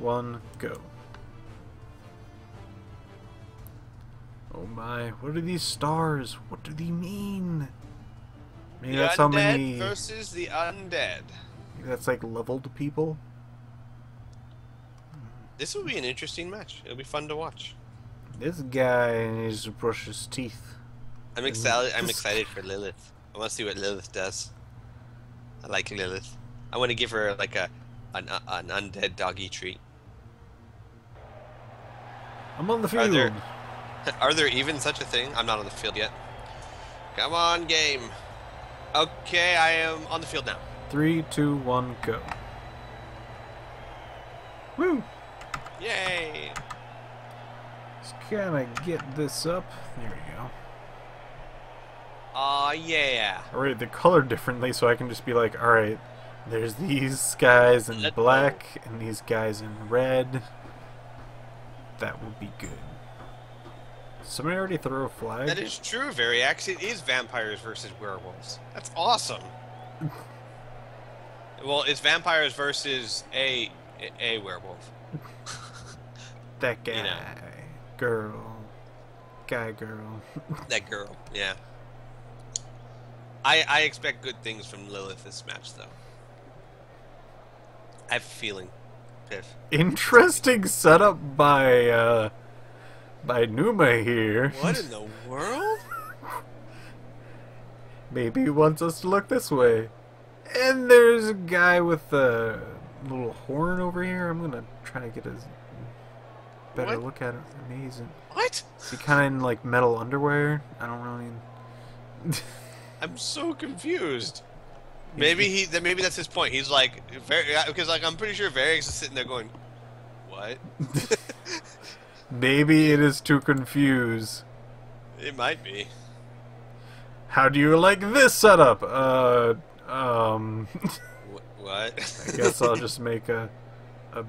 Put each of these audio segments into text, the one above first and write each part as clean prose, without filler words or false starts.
1, go. Oh my, what are these stars? What do they mean? Maybe The that's how undead many. versus the undead. Maybe that's like leveled people. This will be an interesting match. It'll be fun to watch. This guy needs to brush his teeth. I'm excited. I'm excited for Lilith. I want to see what Lilith does. I like Lilith. I want to give her like an undead doggy treat. I'm on the Are field. there are there even such a thing? I'm not on the field yet. Come on, game. Okay, I am on the field now. 3, 2, 1, go. Woo! Yay! Just kinda get this up. There we go. Aw, yeah. Alright, they're colored differently, so I can just be like, alright, there's these guys in Let's black and these guys in red. That will be good. Somebody already throw a flag? That is true, Veriax. It is vampires versus werewolves. That's awesome. Well, it's vampires versus a werewolf. That guy. You know. Girl. Guy, girl. That girl, yeah. I expect good things from Lilith this match, though. I have a feeling. Piff. Interesting setup by Numa here. What in the world? Maybe he wants us to look this way. And there's a guy with a little horn over here. I'm gonna try to get a better What? look at it. Amazing. What? Is he kind of in like metal underwear? I don't really. I'm so confused. Maybe maybe that's his point. He's like, because like I'm pretty sure Veriax is sitting there going, "What?" Maybe it is to confuse. It might be. How do you like this setup? What? I guess I'll just make a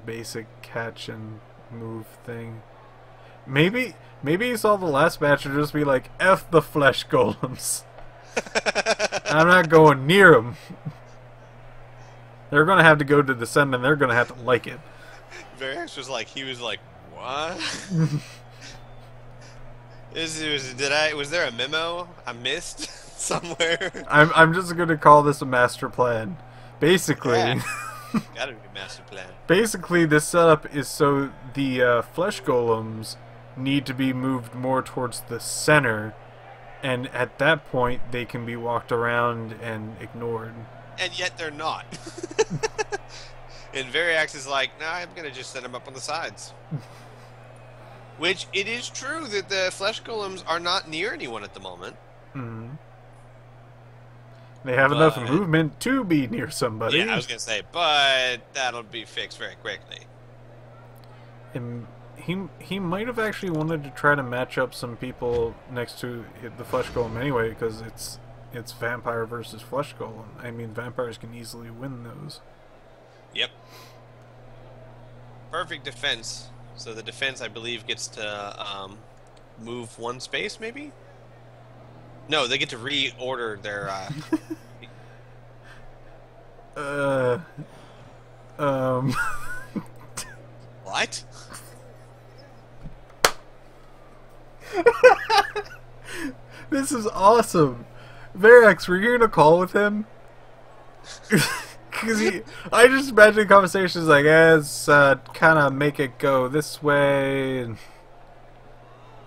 basic catch and move thing. Maybe you saw the last match and just be like, F the flesh golems. I'm not going near them. They're gonna have to go to Descend and they're gonna have to like it. Veriax was like, what? Was there a memo I missed somewhere? I'm just gonna call this a master plan. Basically, Yeah. Gotta be a master plan. basically this setup is so the flesh golems need to be moved more towards the center, and at that point they can be walked around and ignored. And yet they're not. And Veriax is like, nah, I'm gonna just set them up on the sides. Which, it is true that the flesh golems are not near anyone at the moment. Mm-hmm. They have enough movement to be near somebody. Yeah, I was gonna say, but that'll be fixed very quickly. And he might have actually wanted to try to match up some people next to the flesh golem anyway, because it's vampire versus flesh golem. I mean, vampires can easily win those. Yep. Perfect defense. So the defense, I believe, gets to move one space, maybe? No, they get to reorder their... What? This is awesome. Veriax, were you in a call with him? Because I just imagine conversations like, kind of make it go this way. And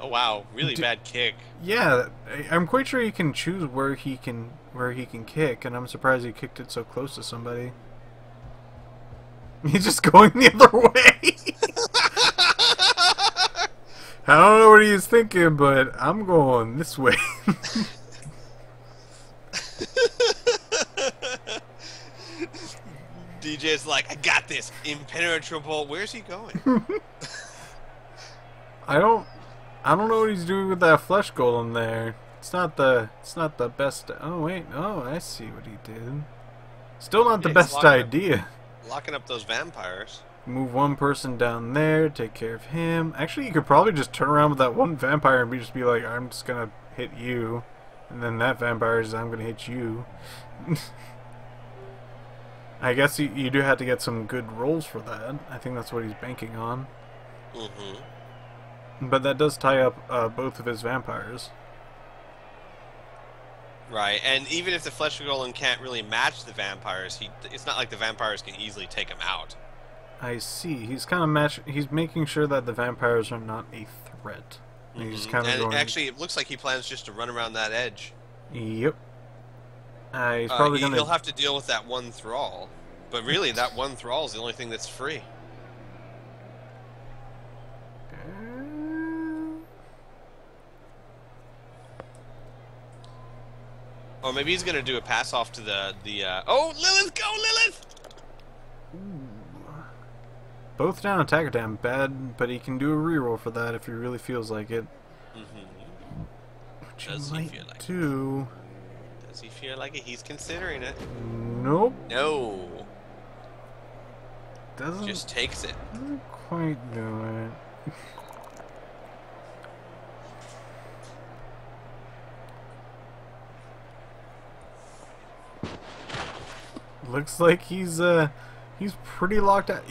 Oh wow, really bad kick. yeah, I'm quite sure he can choose where he can kick, and I'm surprised he kicked it so close to somebody. He's just going the other way. I don't know what he's thinking, but I'm going this way. DJ's like, I got this, impenetrable. Where's he going? I don't know what he's doing with that flesh golem there. It's not the best. Oh wait, oh I see what he did. Still not the best idea. Locking up those vampires. Move one person down there, take care of him. Actually, you could probably just turn around with that one vampire and just be like, I'm just gonna hit you, and then that vampire is, I'm gonna hit you. I guess you do have to get some good rolls for that. I think that's what he's banking on. Mm-hmm. But that does tie up both of his vampires. Right, and even if the Flesh Golem can't really match the vampires, it's not like the vampires can easily take him out. I see. He's kind of he's making sure that the vampires are not a threat. Mm-hmm. He's kind of and going... actually, it looks like he plans just to run around that edge. Yep. He's probably gonna... He'll have to deal with that one thrall, but really, that one thrall is the only thing that's free. Or maybe he's gonna do a pass off to the oh, Lilith, go Lilith! Ooh. Both down, attacker down, bad, but he can do a reroll for that if he really feels like it. Which Does he he might feel like do? Does he feel like it? He's considering it. Nope. No. Doesn't. Just takes it. Doesn't quite do it. Looks like he's pretty locked out.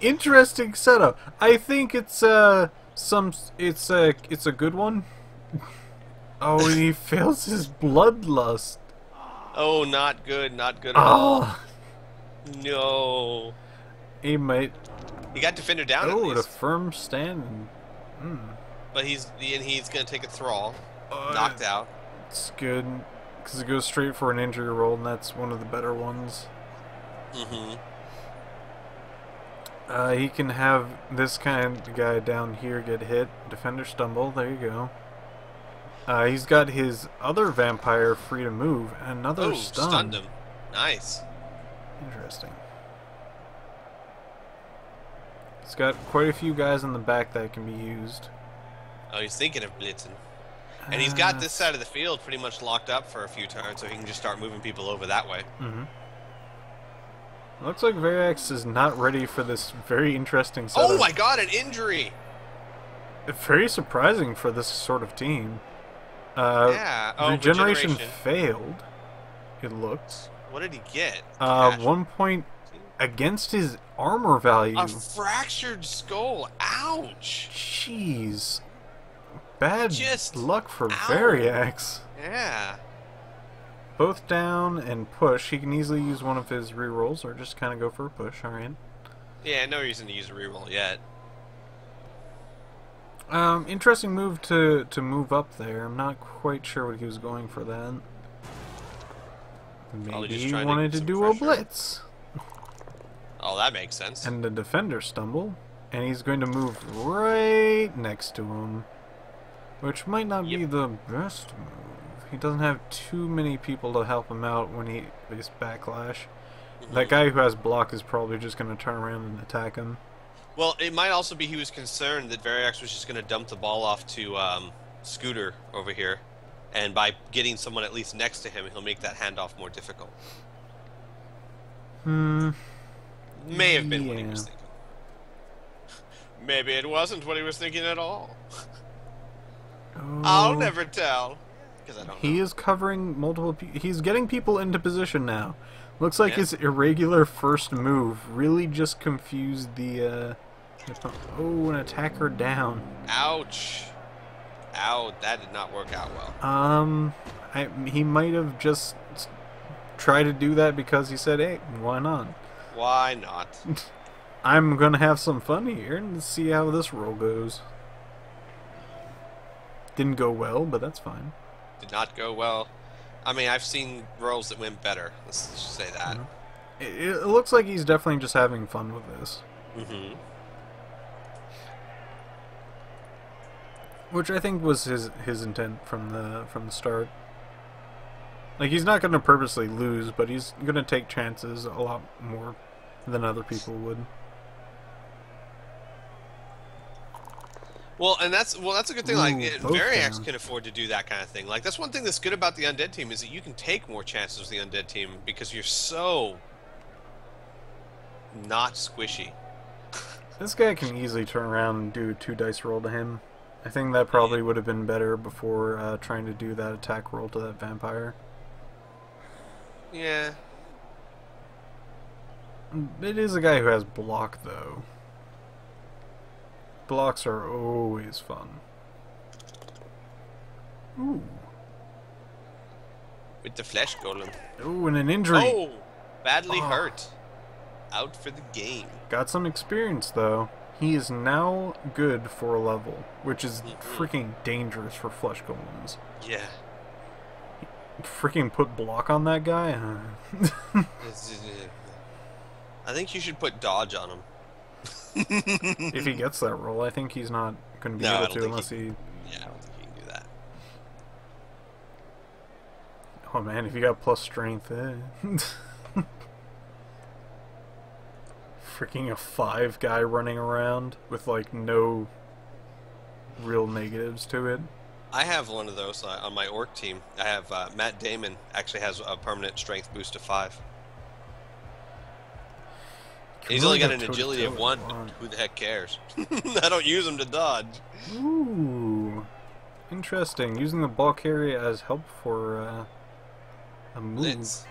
Interesting setup. I think it's a good one. Oh, and he fails his bloodlust. Oh, not good, not good at all. No. He might. He got defender down. Oh, at at least. a firm stand. But he's gonna take a thrall, knocked out. It's good because it goes straight for an injury roll, and that's one of the better ones. He can have this kind of guy down here get hit. Defender stumble. There you go. He's got his other vampire free to move, and another stun. Stunned him. Nice. Interesting. He's got quite a few guys in the back that can be used. Oh, he's thinking of blitzing. And he's got this side of the field pretty much locked up for a few turns, so he can just start moving people over that way. Looks like Veriax is not ready for this very interesting setup. Oh my god, an injury! Very surprising for this sort of team. Yeah. Oh, regeneration failed, it looks. What did he get? 1 point against his armor value. A fractured skull. Ouch! Jeez. Bad Just luck for Veriax. Yeah. Both down and push. He can easily use one of his rerolls or just kind of go for a push. Alright. Yeah, no reason to use a reroll yet. Interesting move to move up there. I'm not quite sure what he was going for that. Maybe he wanted to do a blitz. Oh, that makes sense. And the defender stumble. And he's going to move right next to him. Which might not be the best move. He doesn't have too many people to help him out when he faces backlash. That guy who has block is probably just going to turn around and attack him. Well, it might also be he was concerned that Veriax was just going to dump the ball off to Scooter over here. And by getting someone at least next to him, he'll make that handoff more difficult. May have been what he was thinking. Maybe it wasn't what he was thinking at all. I'll never tell. Because I don't know. He is covering multiple people. He's getting people into position now. Looks like his irregular first move really just confused the... Oh, an attacker down. Ouch. Ow, that did not work out well. He might have just tried to do that because he said, hey, why not? Why not? I'm gonna have some fun here and see how this roll goes. Didn't go well, but that's fine. Did not go well. I mean, I've seen rolls that went better. Let's just say that. It looks like he's definitely just having fun with this. Which I think was his intent from the start. Like, he's not going to purposely lose, but he's going to take chances a lot more than other people would. Well, and that's a good thing. Like, Veriax down. can afford to do that kind of thing. Like, that's one thing that's good about the undead team is that you can take more chances with the undead team because you're so not squishy. This guy can easily turn around and do a 2 dice roll to him. I think that probably would have been better before trying to do that attack roll to that vampire. Yeah. It is a guy who has block, though. Blocks are always fun. Ooh. With the flesh golem. Ooh, and an injury. Oh! Badly hurt. Out for the game. Got some experience, though. He is now good for a level, which is freaking dangerous for flesh golems. Yeah. Freaking put block on that guy? I think you should put dodge on him. If he gets that roll, I think he's not going to be able to unless he... Yeah, I don't think he can do that. Oh man, if you got plus strength, Freaking a 5 guy running around with like no real negatives to it. I have one of those on my orc team. I have Matt Damon actually has a permanent strength boost of 5. He's only got an agility of 1. Who the heck cares? I don't use him to dodge. Ooh, interesting. Using the ball carrier as help for a move. Blitz.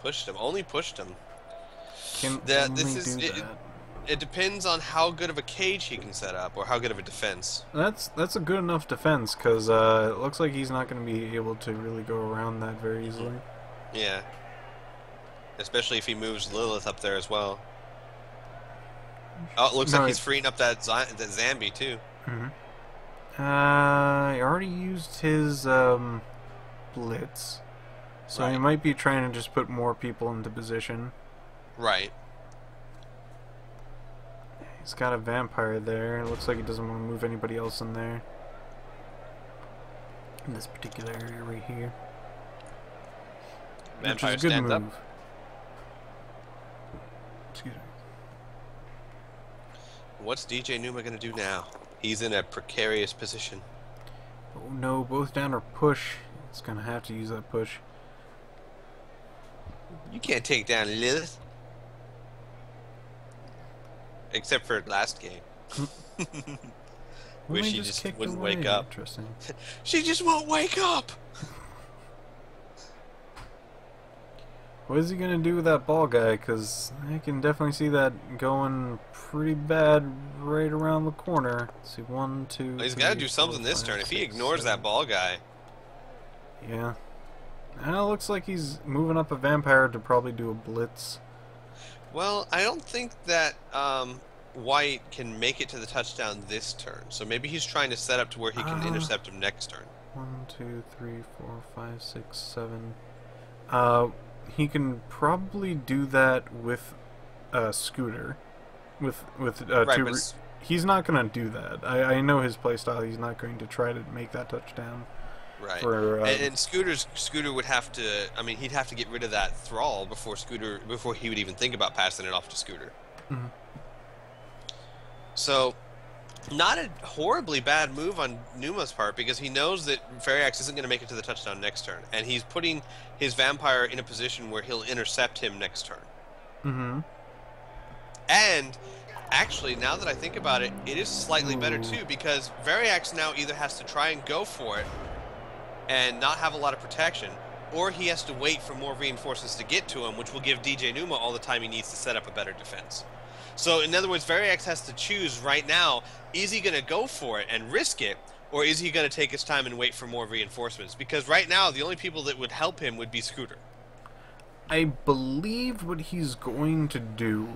Pushed him. Only pushed him. It depends on how good of a cage he can set up, or how good of a defense. That's a good enough defense, because it looks like he's not going to be able to really go around that very easily. Yeah. Especially if he moves Lilith up there as well. Oh, it looks like he's freeing up that Zambi, too. He already used his blitz, so he might be trying to just put more people into position. Right. He's got a vampire there. It looks like he doesn't want to move anybody else in there. In this particular area right here. Vampire which is a good stand move. up. Excuse me. What's DJnuma going to do now? He's in a precarious position. Oh no, both down or push. It's going to have to use that push. You can't take down Lilith. Except for last game. Wish she just wouldn't wake up. Interesting. She just won't wake up! What is he going to do with that ball guy? Because I can definitely see that going pretty bad right around the corner. Let's see, 1, 2, He's got to do something this turn. If he ignores that ball guy. Yeah. It looks like he's moving up a vampire to probably do a blitz. Well, I don't think that White can make it to the touchdown this turn. So maybe he's trying to set up to where he can intercept him next turn. 1, 2, 3, 4, 5, 6, 7. He can probably do that with Scooter. He's not going to do that. I know his playstyle. He's not going to try to make that touchdown. Right. For, and Scooter would have to. I mean, he'd have to get rid of that thrall before he would even think about passing it off to Scooter. So, not a horribly bad move on Numa's part, because he knows that Veriax isn't going to make it to the touchdown next turn, and he's putting his vampire in a position where he'll intercept him next turn. And actually, now that I think about it, it is slightly better too, because Veriax now either has to try and go for it and not have a lot of protection, or he has to wait for more reinforcements to get to him, which will give DJnuma all the time he needs to set up a better defense. So, in other words, Veriax has to choose right now, is he going to go for it and risk it, or is he going to take his time and wait for more reinforcements? Because right now, the only people that would help him would be Scooter. I believe what he's going to do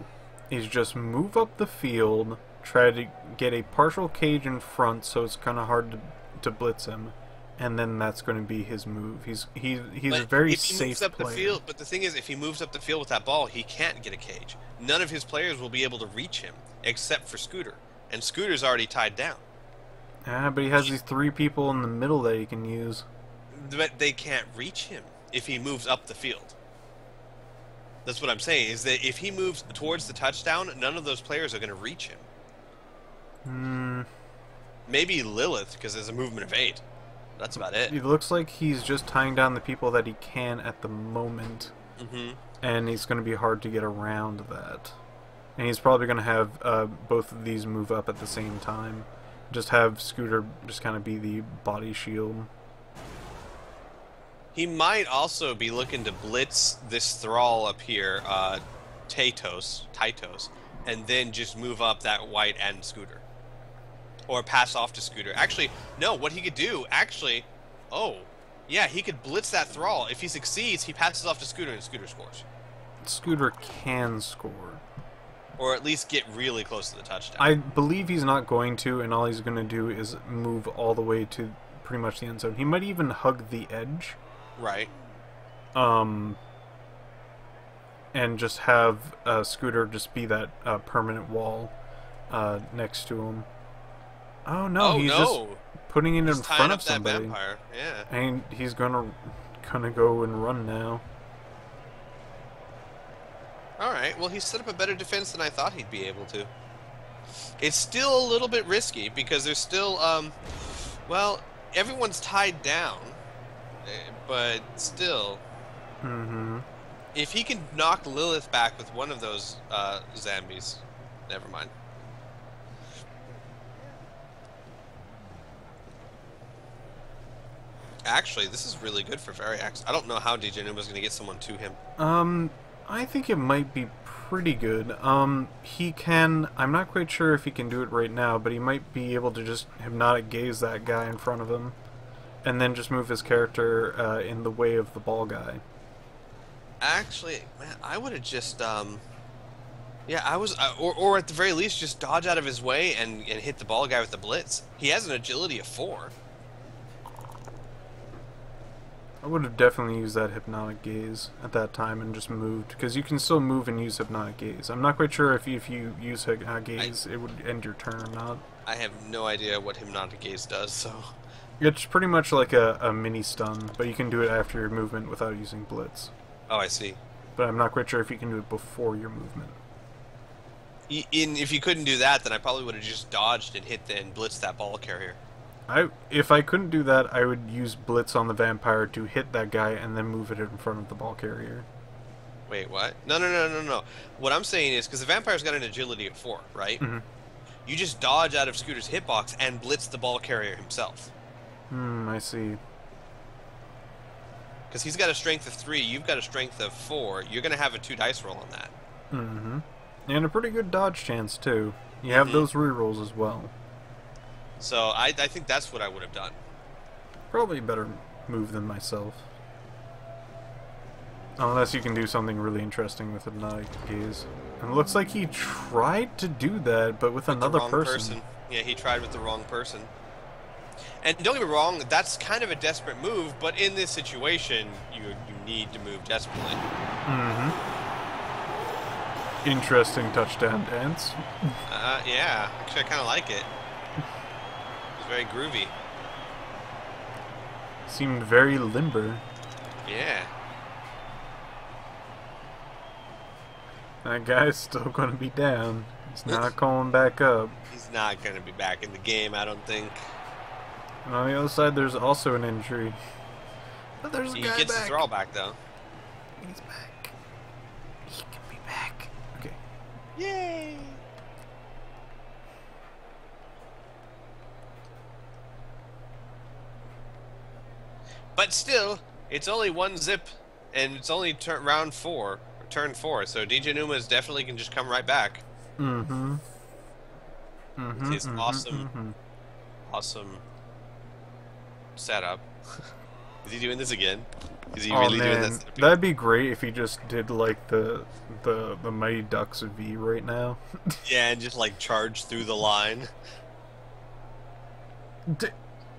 is just move up the field, try to get a partial cage in front so it's kind of hard to blitz him, and then that's going to be his move. He's a very safe player. But the thing is, if he moves up the field with that ball, he can't get a cage. None of his players will be able to reach him, except for Scooter. And Scooter's already tied down. But he has these 3 people in the middle that he can use. But they can't reach him if he moves up the field. That's what I'm saying, is that if he moves towards the touchdown, none of those players are going to reach him. Maybe Lilith, because there's a movement of 8. That's about it. It looks like he's just tying down the people that he can at the moment. And he's going to be hard to get around that. And he's probably going to have both of these move up at the same time. Just have Scooter just kind of be the body shield. He might also be looking to blitz this thrall up here Titos, and then just move up that white and Scooter. Or pass off to Scooter. Actually, no, what he could do, actually, oh, yeah, he could blitz that Thrall. If he succeeds, he passes off to Scooter and Scooter scores. Scooter can score. Or at least get really close to the touchdown. I believe he's not going to, and all he's going to do is move all the way to pretty much the end zone. He might even hug the edge. Right. And just have Scooter just be that permanent wall next to him. Oh no, he's just putting it in front of somebody. That vampire. Yeah. And he's gonna go and run now. Alright, well, he's set up a better defense than I thought he'd be able to. It's still a little bit risky, because there's still, well, everyone's tied down, but still. Mm-hmm. If he can knock Lilith back with one of those zombies, never mind. Actually, this is really good for Veriax. I don't know how DJnuma is going to get someone to him. I think it might be pretty good. He can... I'm not quite sure if he can do it right now, but he might be able to just hypnotic gaze that guy in front of him, and then just move his character in the way of the ball guy. Actually, man, I would have just, yeah, or at the very least, just dodge out of his way and hit the ball guy with the blitz. He has an agility of 4. I would have definitely used that hypnotic gaze at that time and just moved, because you can still move and use hypnotic gaze. I'm not quite sure if you use hypnotic gaze, it would end your turn or not. I have no idea what hypnotic gaze does, so... It's pretty much like a mini stun, but you can do it after your movement without using blitz. Oh, I see. But I'm not quite sure if you can do it before your movement. If you couldn't do that, then I probably would have just dodged and hit and blitzed that ball carrier. If I couldn't do that, I would use blitz on the vampire to hit that guy and then move it in front of the ball carrier. Wait, what? No. What I'm saying is, because the vampire's got an agility of 4, right? Mm-hmm. You just dodge out of Scooter's hitbox and blitz the ball carrier himself. I see. Because he's got a strength of 3, you've got a strength of 4. You're going to have a 2 dice roll on that. Mm-hmm. And a pretty good dodge chance, too. You have those rerolls as well. So I think that's what I would have done. Probably a better move than myself. Unless you can do something really interesting with hypnotic gaze. And it looks like he tried to do that, but with another person. Yeah, he tried with the wrong person. And don't get me wrong, that's kind of a desperate move, but in this situation, you need to move desperately. Mm-hmm. Interesting touchdown dance. Yeah. Actually, I kind of like it. It's very groovy. Seemed very limber. Yeah. That guy's still going to be down. He's not going back up. He's not going to be back in the game, I don't think. And on the other side, there's also an injury. But there's a guy back. He gets his draw back, though. He's back. He can be back. Okay. Yay! But still, it's only 1 zip, and it's only round 4, or turn 4, so DJnuma is definitely can just come right back. Mm-hmm. With his awesome setup. Is he doing this again? Is he really doing this? That'd be great if he just did like the Mighty Ducks V right now. Yeah, and just like charge through the line.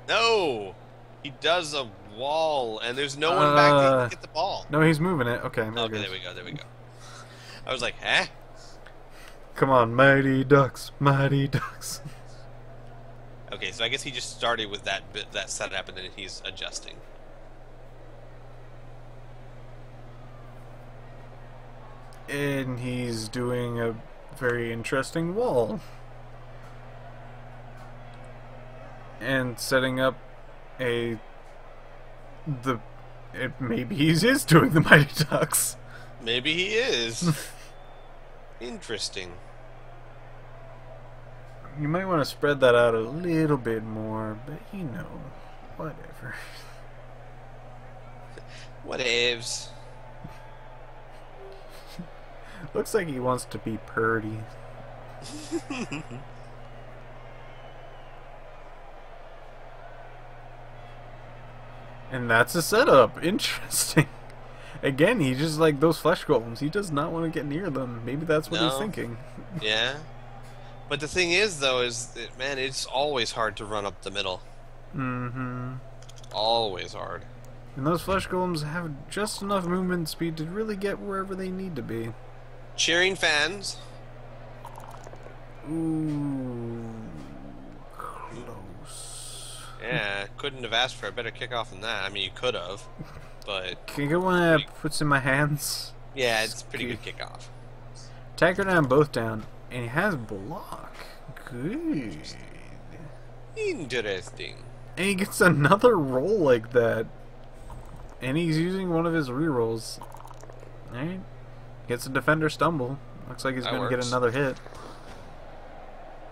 No! He does a wall, and there's no one back there to get the ball. No, he's moving it. Okay, there we go. I was like, huh? Come on, Mighty Ducks, Mighty Ducks. Okay, so I guess he just started with that setup, and then he's adjusting. And he's doing a very interesting wall. And setting up maybe he is doing the Mighty Ducks. Maybe he is. Interesting. You might want to spread that out a little bit more, but you know, whatever. Whatevs. Looks like he wants to be purdy. And that's a setup. Interesting. Again, he just like those flesh golems. He does not want to get near them. Maybe that's what he's thinking. Yeah. But the thing is, though, is that, man, it's always hard to run up the middle. Mm-hmm. Always hard. And those flesh golems have just enough movement speed to really get wherever they need to be. Cheering fans. Ooh. Close. Yeah, couldn't have asked for a better kickoff than that. I mean, you could have, but... Can you get one that puts in my hands? Yeah, it's a pretty good kickoff. Attacker down, both down. And he has block. Good. Interesting. And he gets another roll like that. And he's using one of his rerolls. Alright. Gets a defender stumble. Looks like he's going to get another hit.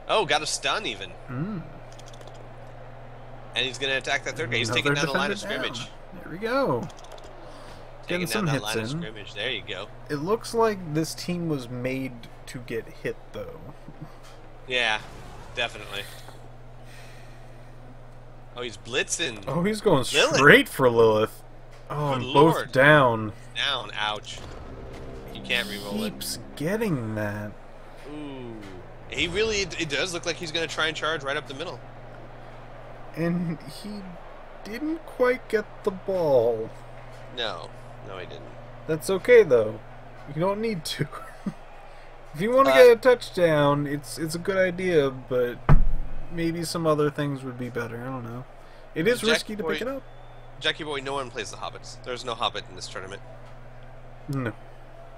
Oh, got a stun even. Mm. And he's going to attack that third guy. He's taking down the line of scrimmage. There we go. Getting some hits in. Scrimmage. There you go. It looks like this team was made to get hit, though. Yeah, definitely. Oh, he's blitzing. Oh, he's going straight for Lilith. Oh, and both down. Down, ouch. You can't reroll it. Keeps getting that. Ooh. He really, it does look like he's going to try and charge right up the middle. And he didn't quite get the ball. No, he didn't. That's okay, though. You don't need to. If you want to get a touchdown, it's a good idea, but maybe some other things would be better. I don't know. It is risky to pick it up. Jackie Boy, no one plays the Hobbits. There's no Hobbit in this tournament. No.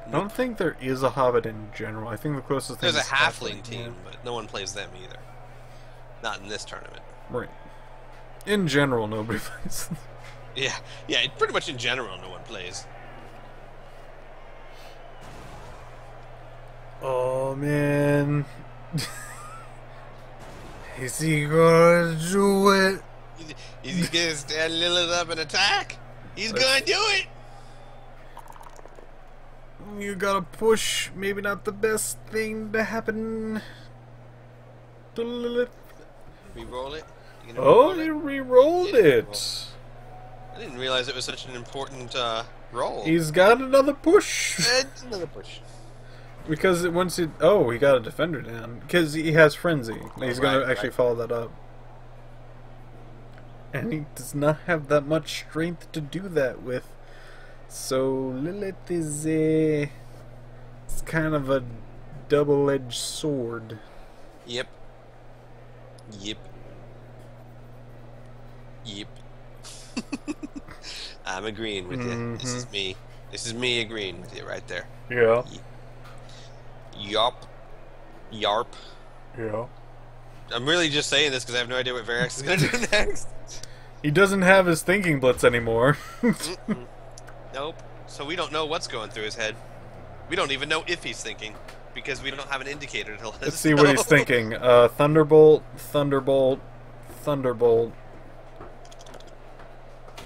I don't think there is a Hobbit in general. I think the closest thing is there's a halfling team, but no one plays them either. Not in this tournament. Right. In general, nobody plays. Yeah, pretty much in general, no one plays. Oh, man. Is he gonna do it? Is he gonna stand Lilith up and attack? He's gonna do it! You gotta push. Maybe not the best thing to happen to Lilith. Reroll it? Oh, he re-rolled it. I didn't realize it was such an important roll. He's got another push. It's another push. Because once it... Oh, he got a defender down. Because he has Frenzy. He's going to actually follow that up. And he does not have that much strength to do that with. So Lilith is a... It's kind of a double-edged sword. Yep. I'm agreeing with you. This is me. This is me agreeing with you right there. Yeah. Yarp. Yeah. I'm really just saying this because I have no idea what Veriax is going to do next. He doesn't have his thinking blitz anymore. Nope. So we don't know what's going through his head. We don't even know if he's thinking because we don't have an indicator to let us Let's see what he's thinking. Thunderbolt, Thunderbolt, Thunderbolt.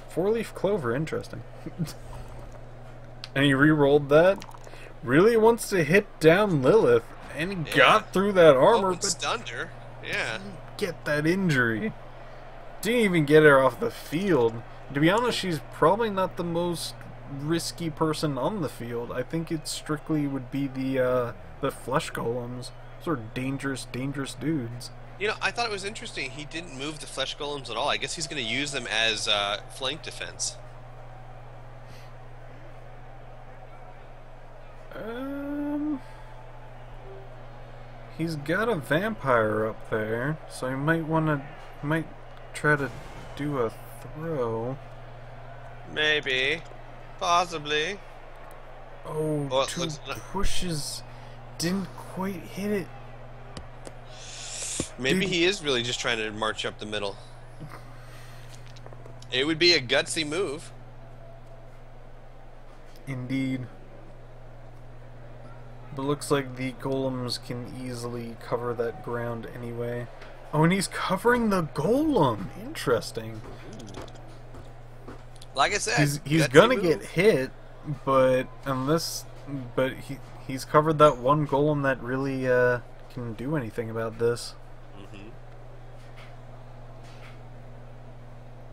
Four-leaf clover, interesting. And he re-rolled that. Really wants to hit down Lilith, and he got through that armor, but stunned her. Yeah. Didn't get that injury. Didn't even get her off the field. To be honest, she's probably not the most risky person on the field. I think it strictly would be the flesh golems. Those are dangerous dudes. You know, I thought it was interesting. He didn't move the flesh golems at all. I guess he's going to use them as flank defense. He's got a vampire up there, so he might try to do a throw. Maybe. Possibly. Oh, two pushes didn't quite hit it. Maybe he is really just trying to march up the middle. It would be a gutsy move. Indeed. But looks like the golems can easily cover that ground anyway. Oh, and he's covering the golem. Interesting. Like I said, he's gonna get hit, but He's covered that one golem that really can do anything about this. Mm-hmm.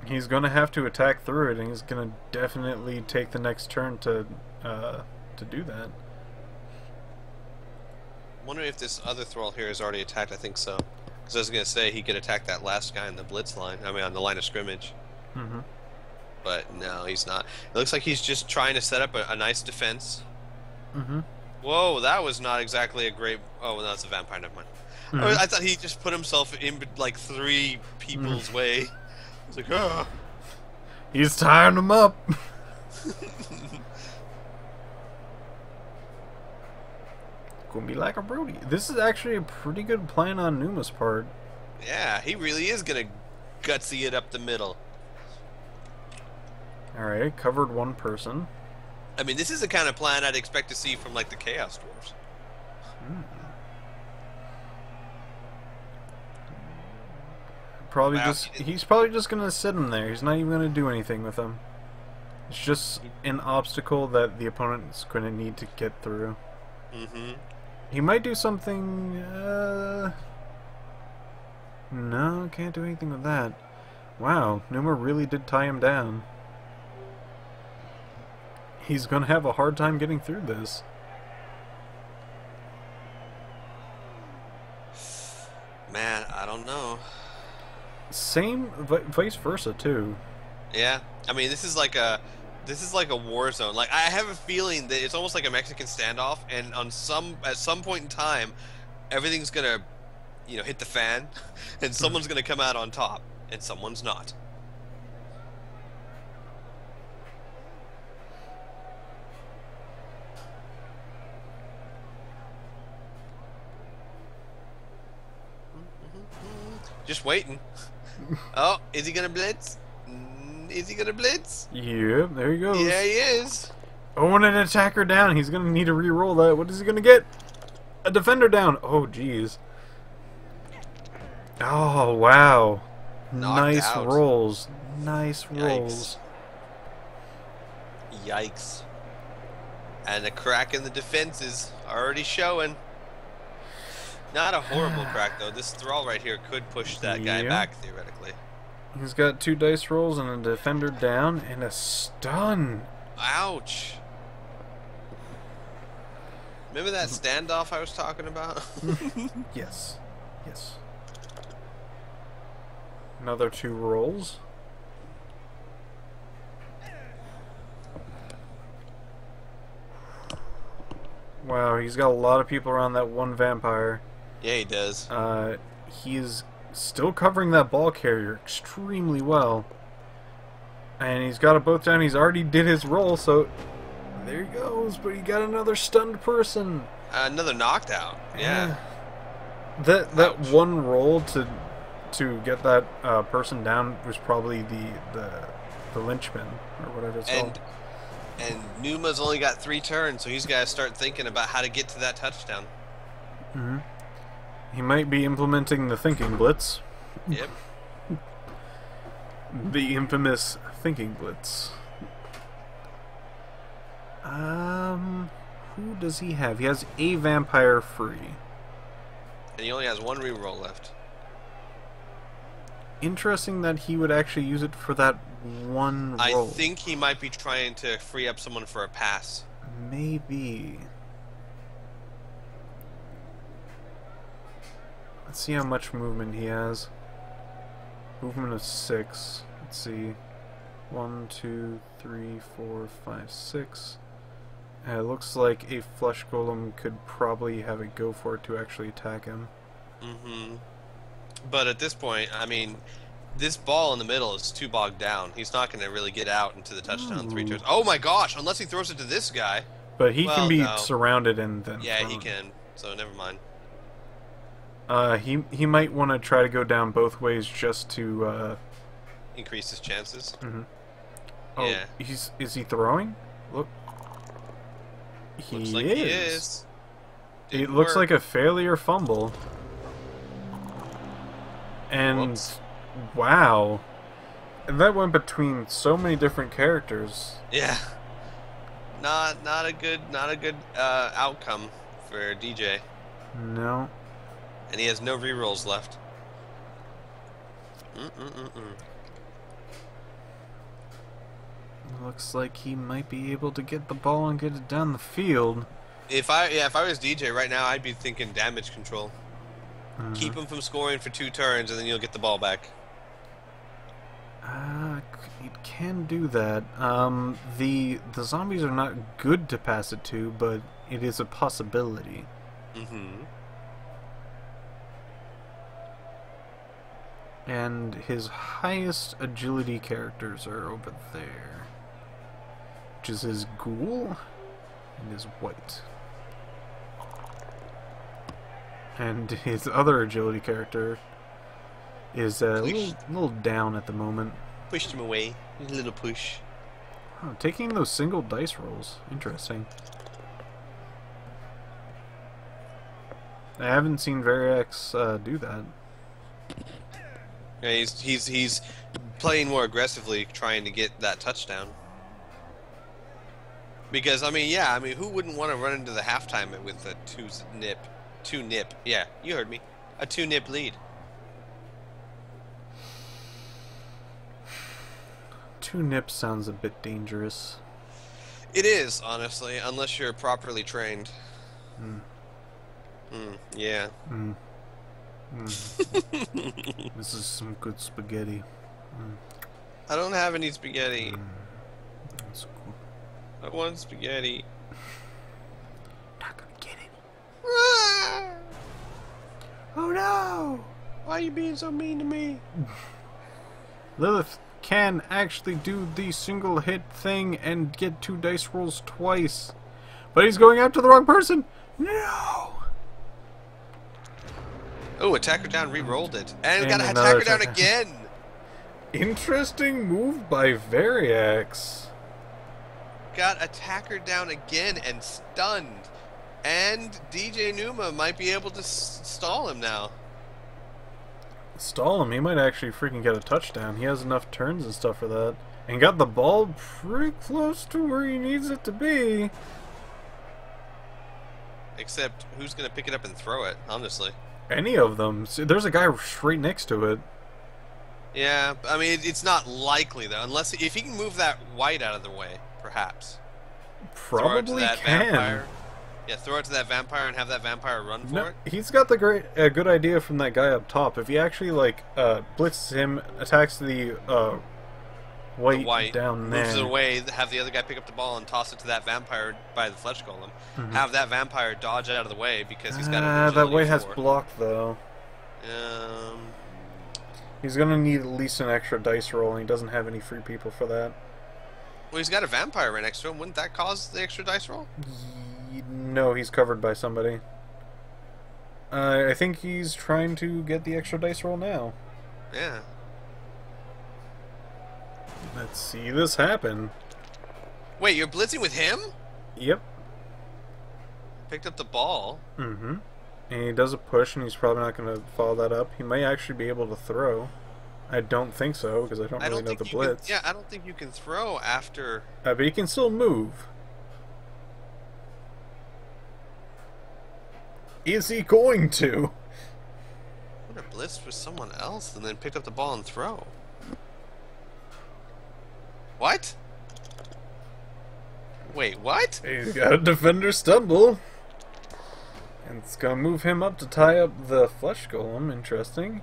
He's gonna have to attack through it, and he's gonna definitely take the next turn to do that. I'm wondering if this other thrall here is already attacked. I think so. Because I was gonna say he could attack that last guy in the blitz line. I mean, on the line of scrimmage. Mm-hmm. But no, he's not. It looks like he's just trying to set up a nice defense. Mm-hmm. Whoa, that was not exactly a great... Oh, well, that's a vampire, never mind. Mm-hmm. I thought he just put himself in, like, 3 people's way. I was like, oh. He's tying them up. Gonna be like a Brody. This is actually a pretty good plan on Numa's part. Yeah, he really is gonna gutsy it up the middle. Alright, covered one person. I mean, this is the kind of plan I'd expect to see from, like, the Chaos Dwarves. Probably Wow. he's probably just gonna sit him there. He's not even gonna do anything with him. It's just an obstacle that the opponent's gonna need to get through. Mm-hmm. He might do something. No, can't do anything with that. Wow, Numa really did tie him down. He's gonna have a hard time getting through this. Man, I don't know. Same, vice versa too. Yeah, I mean, this is like a war zone. Like, I have a feeling that it's almost like a Mexican standoff, and at some point in time, everything's gonna, hit the fan, and someone's gonna come out on top, and someone's not. Just waiting. Oh, is he gonna blitz? Is he gonna blitz? Yep, there he goes. Yeah, he is. Oh, and an attacker down. He's gonna need to re-roll that. What is he gonna get? A defender down. Oh, jeez. Oh, wow. Knocked Nice out. rolls. Nice rolls. Yikes. And the crack in the defense is already showing. Not a horrible crack, though. This thrall right here could push that guy back, theoretically. He's got 2 dice rolls and a defender down and a stun. Ouch. Remember that standoff I was talking about? Yes. Yes. Another 2 rolls. Wow, he's got a lot of people around that one vampire. Yeah, he does. He is still covering that ball carrier extremely well. And he's got it both down. He's already did his roll, so there he goes. But he got another stunned person. Another knocked out. Yeah. That Ouch. one roll to get that person down was probably the linchpin or whatever it's called. And Numa's only got 3 turns, so he's got to start thinking about how to get to that touchdown. Mm-hmm. He might be implementing the thinking blitz. Yep. The infamous thinking blitz. Who does he have? He has a vampire free. And he only has 1 reroll left. Interesting that he would actually use it for that one roll. I think he might be trying to free up someone for a pass. Maybe. Let's see how much movement he has. Movement of 6. Let's see. 1, 2, 3, 4, 5, 6. It looks like a flesh golem could probably have a go for it to actually attack him. Mm-hmm. But at this point, I mean, this ball in the middle is too bogged down. He's not going to really get out into the touchdown 3 turns. Oh my gosh! Unless he throws it to this guy. But he can be no. surrounded and then Yeah, thrown. he can. So never mind. He might want to try to go down both ways just to Increase his chances. Mm-hmm. Oh, Yeah. is he throwing? Look. Looks like he is. It Didn't looks work. like a failure fumble. And Whoops. wow. And that went between so many different characters. Yeah. not a good outcome for DJ. No. And he has no rerolls left. Looks like he might be able to get the ball and get it down the field. If I was DJ right now, I'd be thinking damage control. Keep him from scoring for 2 turns, and then you'll get the ball back. It can do that. The zombies are not good to pass it to, but it is a possibility. And his highest agility characters are over there, which is his ghoul and his white. And his other agility character is a little down at the moment. Pushed him away. A little push. Oh, taking those single dice rolls. Interesting. I haven't seen Veriax do that. Yeah, he's playing more aggressively, trying to get that touchdown. Because I mean, who wouldn't want to run into the halftime with a two nip? Yeah, you heard me. A 2-nip lead. 2 nips sounds a bit dangerous. It is, honestly, unless you're properly trained. Yeah. This is some good spaghetti. I don't have any spaghetti. That's cool. I want spaghetti. Not gonna get it. Ah! Oh no! Why are you being so mean to me? Lilith can actually do the single hit thing and get 2 dice rolls twice. But he's going after the wrong person! No! Oh, attacker down, re-rolled it. And got an another attacker down attacker. again! Interesting move by Veriax. Got attacker down again and stunned. And DJnuma might be able to stall him now. Stall him? He might actually freaking get a touchdown. He has enough turns and stuff for that. And got the ball pretty close to where he needs it to be. Except, who's going to pick it up and throw it, honestly? Any of them. See, there's a guy right next to it. Yeah, I mean, it's not likely, though. Unless, if he can move that white out of the way, perhaps. Probably can. Vampire. Yeah, throw it to that vampire and have that vampire run for it. He's got the good idea from that guy up top. If he actually blitzes him, attacks the white down there, moves it away, have the other guy pick up the ball and toss it to that vampire by the flesh golem. Have that vampire dodge out of the way because he's got an that white has block though. He's gonna need at least an extra dice roll, and he doesn't have any free people for that. Well, he's got a vampire right next to him. Wouldn't that cause the extra dice roll? No, he's covered by somebody. I think he's trying to get the extra dice roll now. Yeah. Let's see this happen. Wait, you're blitzing with him? Yep. Picked up the ball. And he does a push, and he's probably not going to follow that up. He might actually be able to throw. I don't think so, because I don't really know the blitz. I don't think you can throw after... but he can still move. Is he going to? Would have blitzed with someone else and then pick up the ball and throw. What? Wait, what? He's got a defender stumble. And it's going to move him up to tie up the flesh golem. Interesting.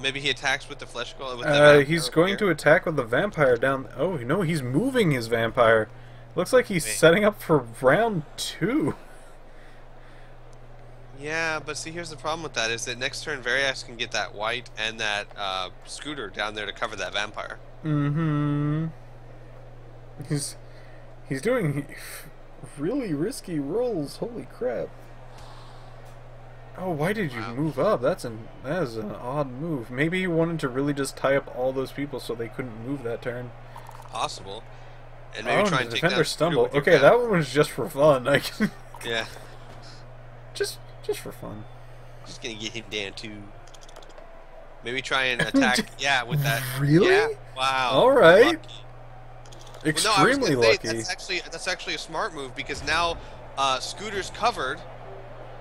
Maybe he attacks with the flesh golem? He's going to attack with the vampire down... Oh, no, he's moving his vampire. Looks like he's setting up for round 2. Yeah, but see, here's the problem with that, is that next turn Veriax can get that white and that scooter down there to cover that vampire. He's doing really risky rolls. Holy crap. Oh, why did you move up? That is an odd move. Maybe he wanted to really just tie up all those people so they couldn't move that turn. Possible. And maybe try and take defender down stumble. Okay, that one was just for fun. Yeah. Just for fun. Just gonna get him down too. Maybe try and attack. Yeah, with that. Really? Yeah. Wow. All right. Well, no, I was Extremely gonna say lucky. that's actually a smart move because now Scooter's covered,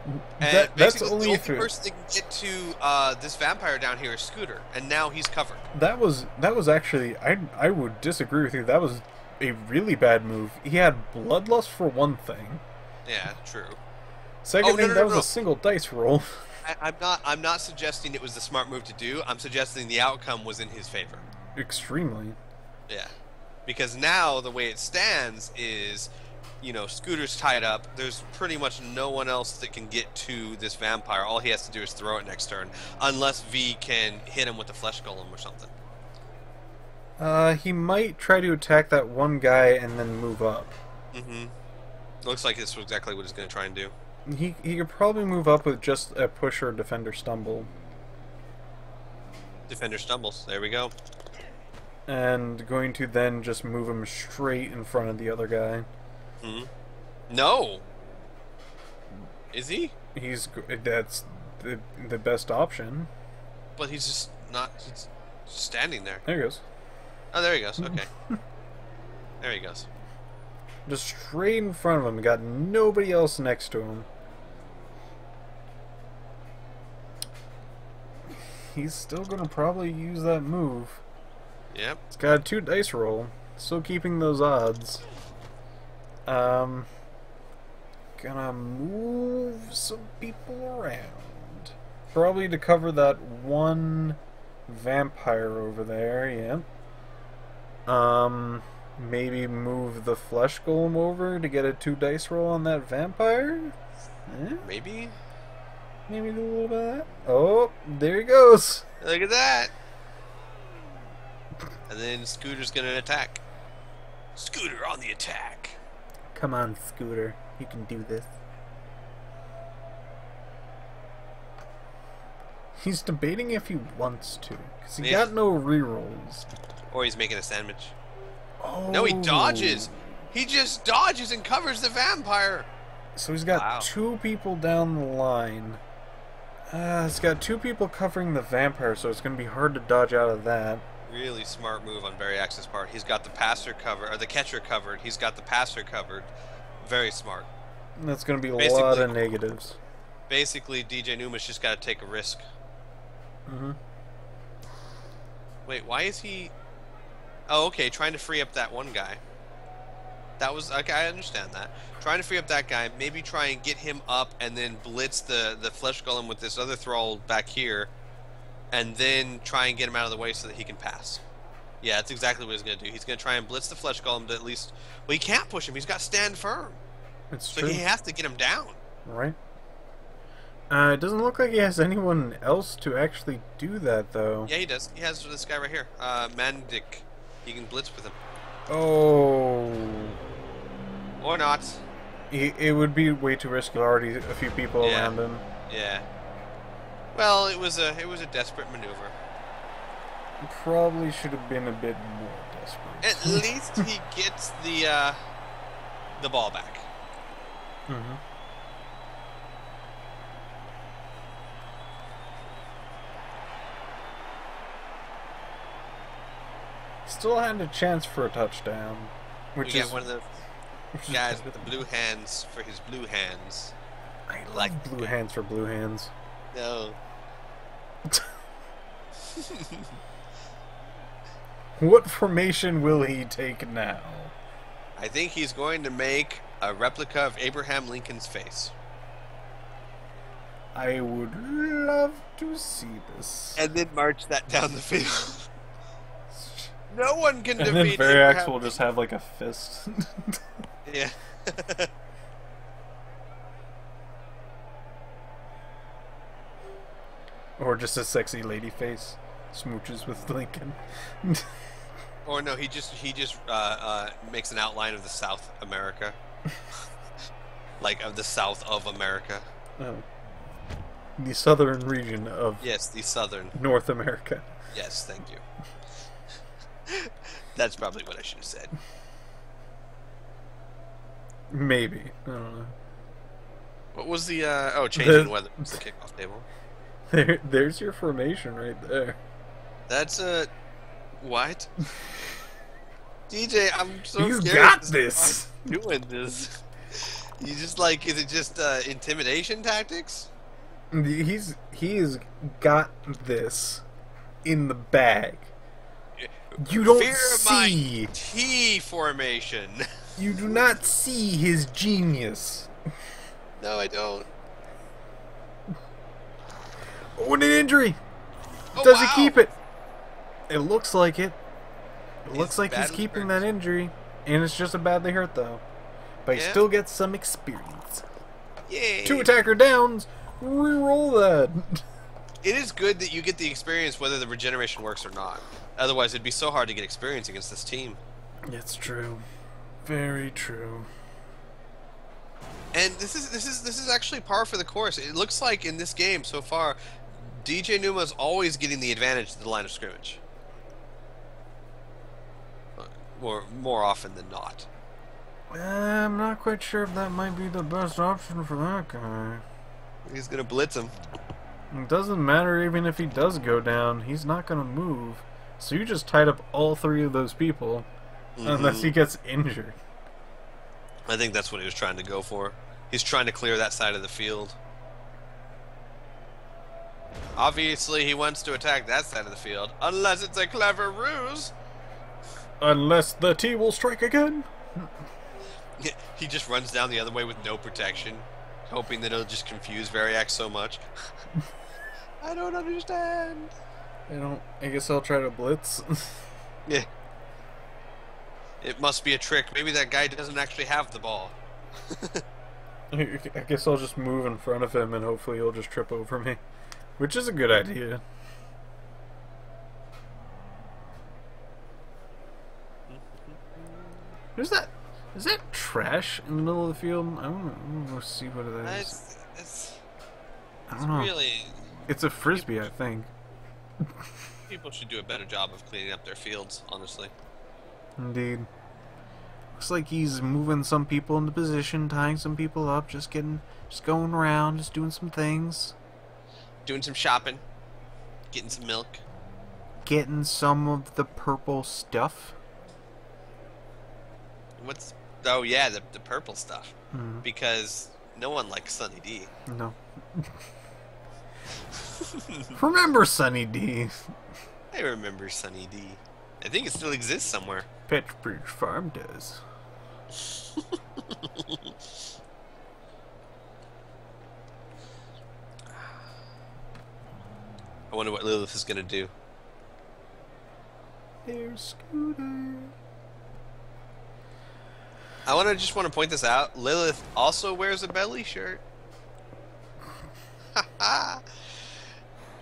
and That's basically the only only if it, person that can get to this vampire down here is Scooter, and now he's covered. that was actually I would disagree with you. That was a really bad move. He had bloodlust for one thing. Yeah, true. Second Oh, thing, that was no. a single dice roll. I'm not suggesting it was the smart move to do. I'm suggesting the outcome was in his favor. Extremely. Yeah, because now the way it stands is, Scooter's tied up. There's pretty much no one else that can get to this vampire. All he has to do is throw it next turn, unless V can hit him with the flesh golem or something. He might try to attack that one guy and then move up. Mm-hmm. Looks like this was exactly what he's going to try and do. He could probably move up with just a push or defender stumble. Defender stumbles. There we go. And going to then just move him straight in front of the other guy. Hmm. No. Is he? That's the best option. But he's just not. He's just standing there. There he goes. Oh, there he goes. Okay. There he goes. Just straight in front of him. Got nobody else next to him. He's still gonna probably use that move. Yep. It's got a 2 dice roll. Still keeping those odds. Gonna move some people around. Probably to cover that one vampire over there, yeah. Maybe move the flesh golem over to get a 2 dice roll on that vampire? Eh? Maybe? Maybe do a little bit of that. Oh, there he goes! Look at that! And then Scooter's gonna attack. Scooter on the attack! Come on, Scooter. You can do this. He's debating if he wants to, because he got no rerolls. Or he's making a sandwich. Oh. No, he dodges! He just dodges and covers the vampire! So he's got 2 people down the line. He's got 2 people covering the vampire, so it's going to be hard to dodge out of that. Really smart move on Veriax's part. He's got the passer covered, or the catcher covered. He's got the passer covered. Very smart. That's going to be a lot of negatives. Basically, DJnuma's just got to take a risk. Mm-hmm. Wait, why is he... Oh, okay, trying to free up that one guy. That was... Okay, I understand that. Trying to free up that guy, maybe try and get him up and then blitz the flesh golem with this other thrall back here, and then try and get him out of the way so that he can pass. Yeah, that's exactly what he's going to do. He's going to try and blitz the flesh golem to at least... Well, he can't push him. He's got to stand firm. It's so true. he has to get him down. Right. It doesn't look like he has anyone else to actually do that, though. Yeah, he does. He has this guy right here. Mandik. He can blitz with him. Oh. Or not. It would be way too risky. Already a few people around him. Yeah. Well, it was a desperate maneuver. Probably should have been a bit more desperate. At least he gets the ball back. Mm-hmm. Still had a chance for a touchdown, which You is get one of the guys with the blue hands for his blue hands. I like blue hands for blue hands. No. What formation will he take now? I think he's going to make a replica of Abraham Lincoln's face. I would love to see this. And then march that down the field. No one can and then defeat Veriax Abraham. will just have like a fist. Yeah. Or just a sexy lady face. Smooches with Lincoln. Or no, he just makes an outline of the South America. Like of the South of America. Oh. The southern region of Yes, the southern. North America. Yes, thank you. That's probably what I should have said. Maybe. I don't know. What was the changing weather was the kickoff table. There's your formation right there. That's what? DJ, I'm so He's curious. got this. Doing this. You just like, is it just intimidation tactics? He's got this in the bag. You don't Fear see my T formation. You do not see his genius. No, I don't. Oh, an injury. Oh, Does wow. he keep it? It looks like it. It He's looks like he's badly keeping hurt. that injury. And it's just a badly hurt, though. But he Yeah. still gets some experience. Yay. 2 attacker downs. Reroll that. It is good that you get the experience whether the regeneration works or not. Otherwise, it'd be so hard to get experience against this team. It's true. Very true. And this is actually par for the course. It looks like in this game so far, DJnuma is always getting the advantage to the line of scrimmage. More often than not. I'm not quite sure if that might be the best option for that guy. He's gonna blitz him. It doesn't matter even if he does go down. He's not going to move. So you just tied up all 3 of those people. Unless he gets injured. I think that's what he was trying to go for. He's trying to clear that side of the field. Obviously, he wants to attack that side of the field. Unless it's a clever ruse. Unless the T will strike again. He just runs down the other way with no protection, hoping that it'll just confuse Veriax so much. I don't understand. I guess I'll try to blitz. Yeah. It must be a trick. Maybe that guy doesn't actually have the ball. I guess I'll just move in front of him and hopefully he'll just trip over me. Which is a good idea. Is that trash in the middle of the field? I want to see what it is. It's I don't know. really... It's a frisbee, I think. People should do a better job of cleaning up their fields, honestly. Indeed. Looks like he's moving some people into position, tying some people up, just going around, just doing some things. Doing some shopping. Getting some milk. Getting some of the purple stuff. What's... Oh, yeah, the purple stuff. Mm. Because no one likes Sunny D. No. Remember Sunny D? I remember Sunny D. I think it still exists somewhere. Petridge Farm does. I wonder what Lilith is gonna do. Air scooter. I just want to point this out. Lilith also wears a belly shirt.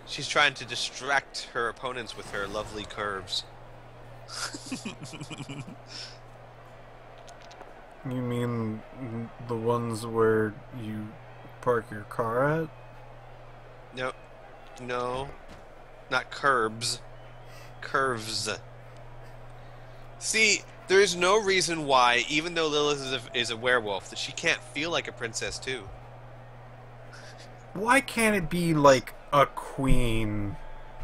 She's trying to distract her opponents with her lovely curves. You mean the ones where you park your car at? No, no, not curbs, curves. See, there is no reason why, even though Lilith is a werewolf, that she can't feel like a princess too. Why can't it be like a queen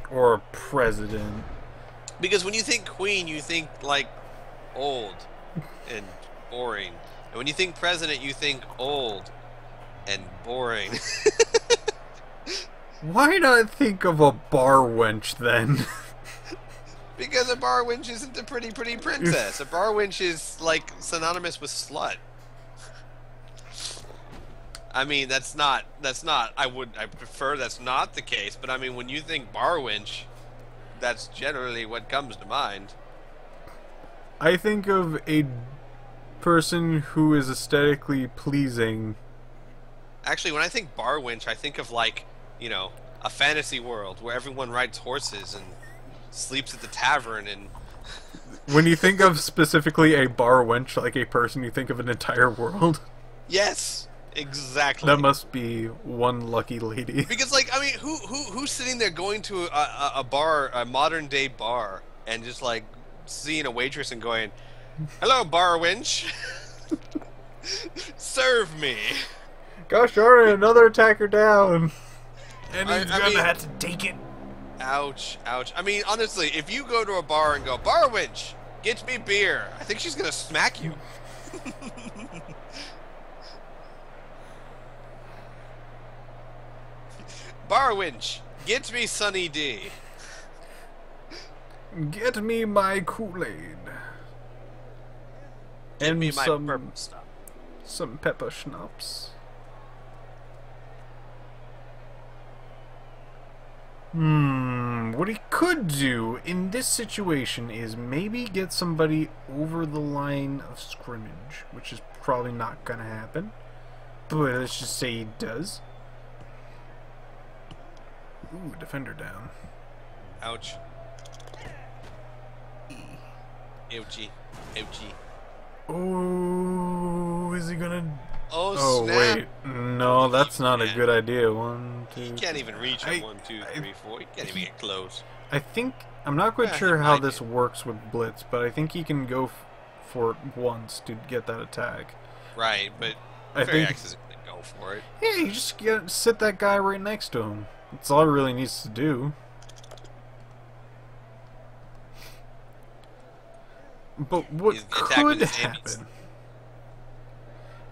or a president? Because when you think queen, you think like old and boring, and when you think president, you think old and boring. Why not think of a bar wench then? Because a bar wench isn't a pretty princess. A bar wench is like synonymous with slut. I mean, that's not. I prefer that's not the case. But I mean, when you think bar wench, that's generally what comes to mind. I think of a person who is aesthetically pleasing. Actually, when I think bar wench, I think of like, you know, a fantasy world where everyone rides horses and sleeps at the tavern and... When you think of specifically a bar wench, like a person, you think of an entire world. Yes, exactly. That must be one lucky lady. Because, like, I mean, who's sitting there going to a bar, a modern day bar, and just like seeing a waitress and going, "Hello, bar wench, serve me." Gosh darn it, another attacker down. And he's I gonna mean, have to take it. Ouch, ouch. I mean, honestly, if you go to a bar and go, "Bar wench, Get me beer. I think she's gonna smack you. Bar winch. Get me Sunny D. Get me my Kool-Aid. Get me my some purple stuff. some pepper schnapps. What he could do in this situation is maybe get somebody over the line of scrimmage, which is probably not gonna happen. But let's just say he does. Ooh, defender down. Ouch. Ouchie. Ouchie. Oh, is he gonna... Oh, snap. Wait. No, that's not a good idea. 1, 2... He can't even reach it. 1, 2, 3, 4. He can't even get close. I think... I'm not quite sure how this works with Blitz, but I think he can go for it once to get that attack. Right, but Veriax isn't going to go for it. Yeah, you just sit that guy right next to him. That's all he really needs to do. But what could happen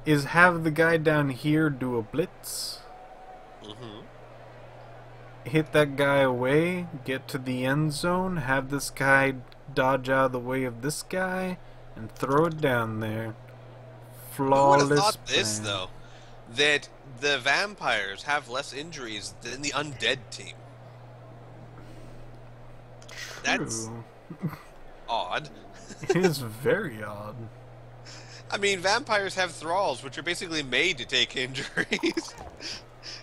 is have the guy down here do a blitz, hit that guy away, get to the end zone, have this guy dodge out of the way of this guy, and throw it down there. Flawless. Who would have thought this, though? That the vampires have less injuries than the undead team. That's odd. It is very odd. I mean, vampires have thralls, which are basically made to take injuries,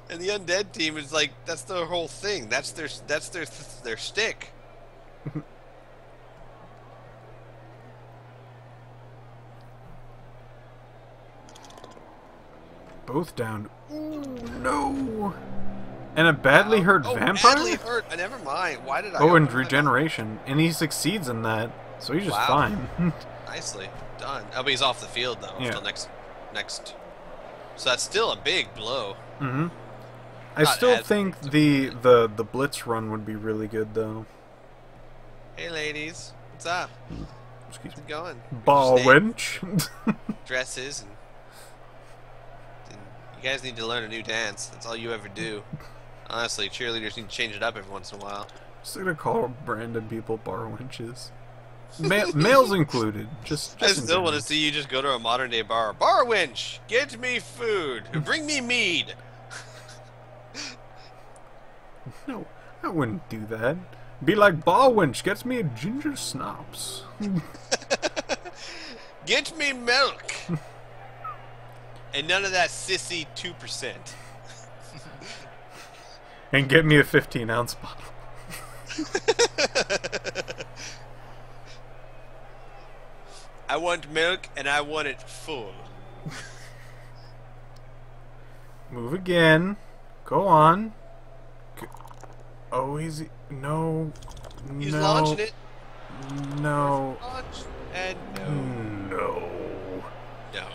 and the undead team is like that's their whole thing. That's their stick. Both down. Ooh, no. And a badly hurt vampire? Badly hurt. Never mind. Why did I? Oh, and regeneration, and he succeeds in that, so he's just fine. Nicely done. Oh, but he's off the field though. Yeah. Until next. So that's still a big blow. I still think the blitz run would be really good though. Hey ladies, what's up? Excuse me. How's it going? Ball wench. Dresses and you guys need to learn a new dance. That's all you ever do. Honestly, cheerleaders need to change it up every once in a while. Just gonna call random people bar wenches. Males included. Just I still want to see you just go to a modern day bar. Bar wench, get me food. Bring me mead. No, I wouldn't do that. Be like, bar wench, gets me a ginger snaps. Get me milk. And none of that sissy 2%. And get me a 15-ounce bottle. I want milk, and I want it full. Move again. Go on. Oh, he's... No. He's no. launching it. No. Launch, and No. no.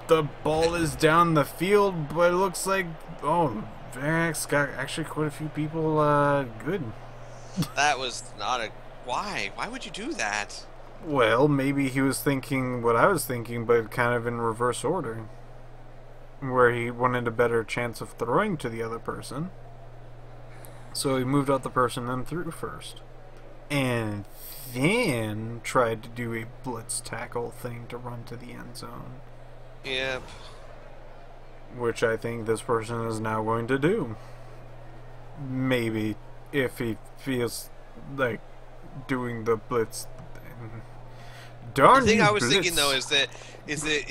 The ball is down the field, but it looks like... Oh, Veriax got actually quite a few people good. That was not a... Why? Why would you do that? Well, maybe he was thinking what I was thinking, but kind of in reverse order. Where he wanted a better chance of throwing to the other person. So he moved out the person and threw first. And then tried to do a blitz tackle thing to run to the end zone. Yep. Which I think this person is now going to do. Maybe, if he feels like doing the blitz thing. Darn. The thing I was blitz. thinking though is that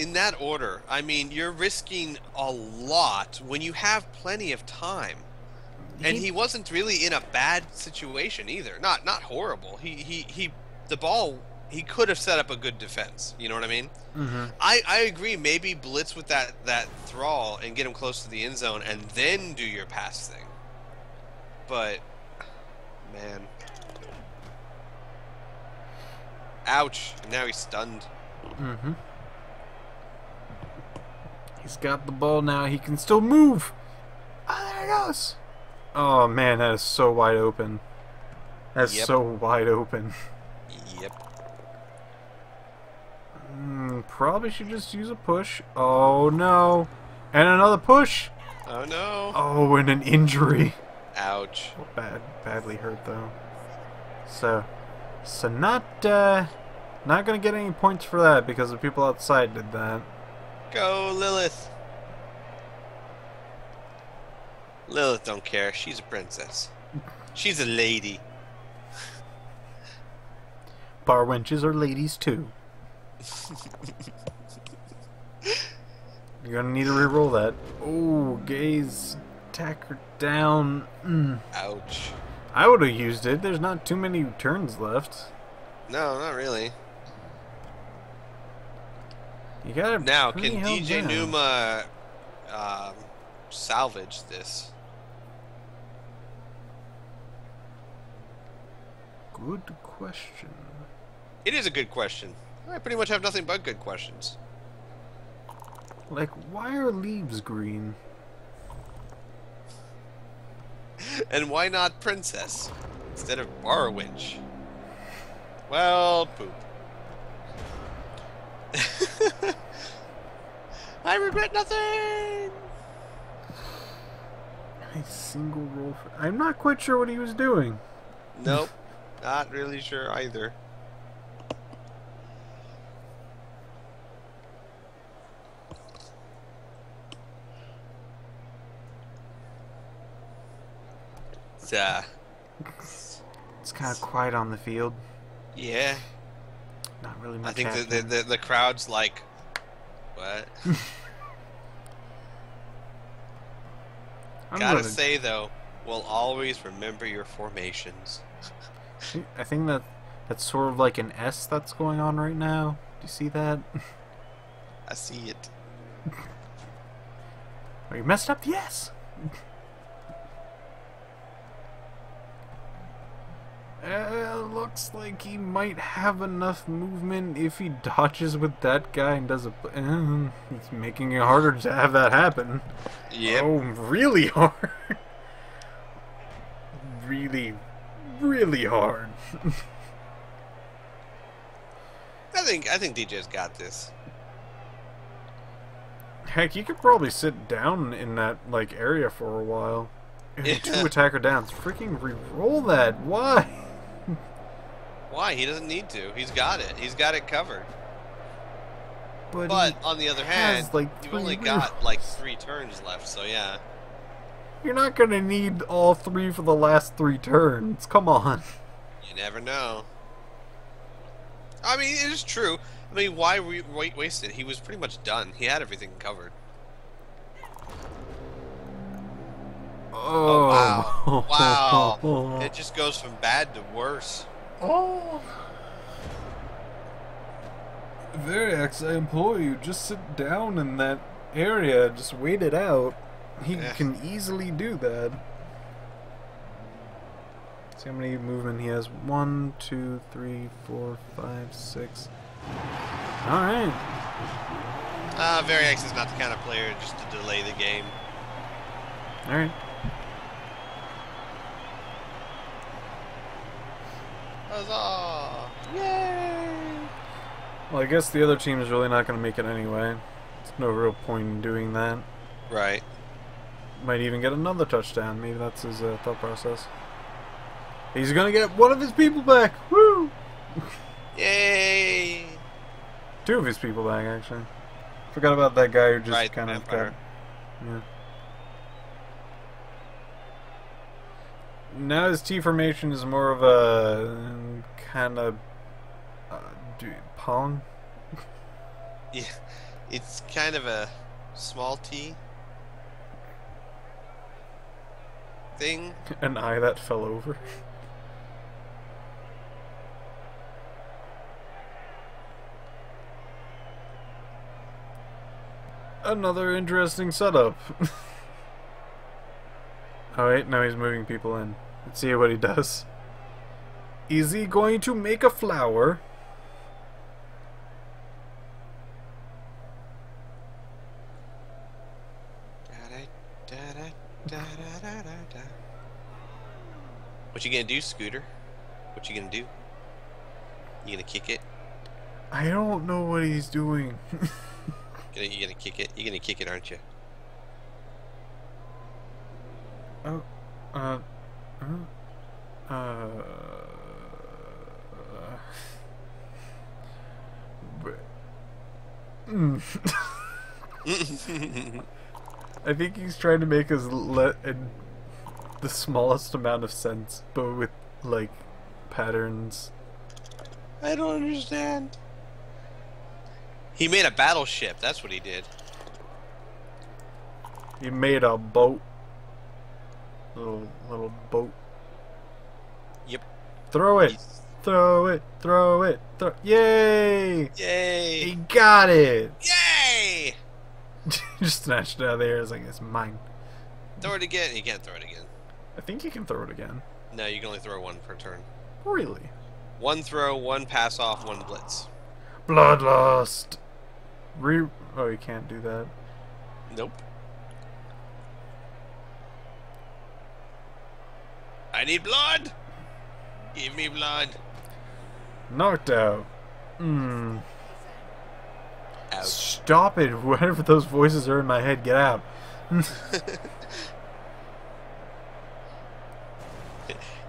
in that order, I mean, you're risking a lot when you have plenty of time. And he wasn't really in a bad situation either. Not horrible. The ball, he could have set up a good defense. You know what I mean? I agree. Maybe blitz with that thrall and get him close to the end zone, and then do your pass thing. But man, ouch! Now he's stunned. He's got the ball now. He can still move. Ah, there it goes. Oh man, that is so wide open. That's so wide open. Yep. Probably should just use a push. Oh no. And another push. Oh no. Oh, and an injury. Ouch. Badly hurt though. So not gonna get any points for that because the people outside did that. Go Lilith. Lilith don't care. She's a princess. She's a lady. Bar wenches are ladies too. You're gonna need to re-roll that. Oh, gaze. Attack her down. Ouch. I would have used it. There's not too many turns left. No, not really. You got it. Now, can DJnuma salvage this? Good question. It is a good question. I pretty much have nothing but good questions. Like, why are leaves green? And why not princess instead of Barwinch? Well, poop. I regret nothing. A single roll for... I'm not quite sure what he was doing. Nope. Not really sure either. It's kind of quiet on the field. Yeah. Not really much. I think the crowd's like, what? Gotta say though, we'll always remember your formations. I think that's sort of like an S that's going on right now. Do you see that? I see it. Are you messed up? Yes. Looks like he might have enough movement if he dodges with that guy and does a... It's making it harder to have that happen. Yep. Oh, really hard. Really, really hard. I think DJ's got this. Heck, you could probably sit down in that like area for a while. Yeah. 2 attacker downs. Freaking re-roll that. Why? Why? He doesn't need to. He's got it. He's got it covered. But on the other hand, like you've only got like 3 turns left, so yeah. You're not gonna need all 3 for the last 3 turns. Come on. You never know. I mean, it is true. I mean, why waste it? He was pretty much done. He had everything covered. Oh, wow. Wow. It just goes from bad to worse. Oh. Veriax, I implore you, just sit down in that area. Just wait it out. He can easily do that. See how many movement he has. 1, 2, 3, 4, 5, 6. Alright. Veriax is not the kind of player just to delay the game. Alright. Huzzah! Yay! Well, I guess the other team is really not going to make it anyway. There's no real point in doing that. Right. Might even get another touchdown. Maybe that's his thought process. He's going to get one of his people back! Woo! Yay! 2 of his people back, actually. Forgot about that guy who just kind of got... Yeah. Now his T formation is more of a kind of pong. Yeah, it's kind of a small T thing. An eye that fell over. Another interesting setup. Oh wait, now he's moving people in. Let's see what he does. Is he going to make a flower? What you gonna do, Scooter? What you gonna do? You gonna kick it? I don't know what he's doing. You gonna kick it? You're gonna kick it, aren't you? Oh, I think he's trying to make us let in the smallest amount of sense, but with like patterns. I don't understand. He made a battleship. That's what he did. He made a boat. Little boat. Yep. Throw it. Throw it. Throw it. Yay! Yay! He got it! Yay! Just snatched it out of the air. It's like, it's mine. Throw it again. You can't throw it again. I think you can throw it again. No, you can only throw one per turn. Really? One throw, one pass off, one blitz. Bloodlust. Oh, you can't do that. Nope. I need blood! Give me blood. Knocked out. Ouch. Ouch. Stop it. Whatever those voices are in my head, get out.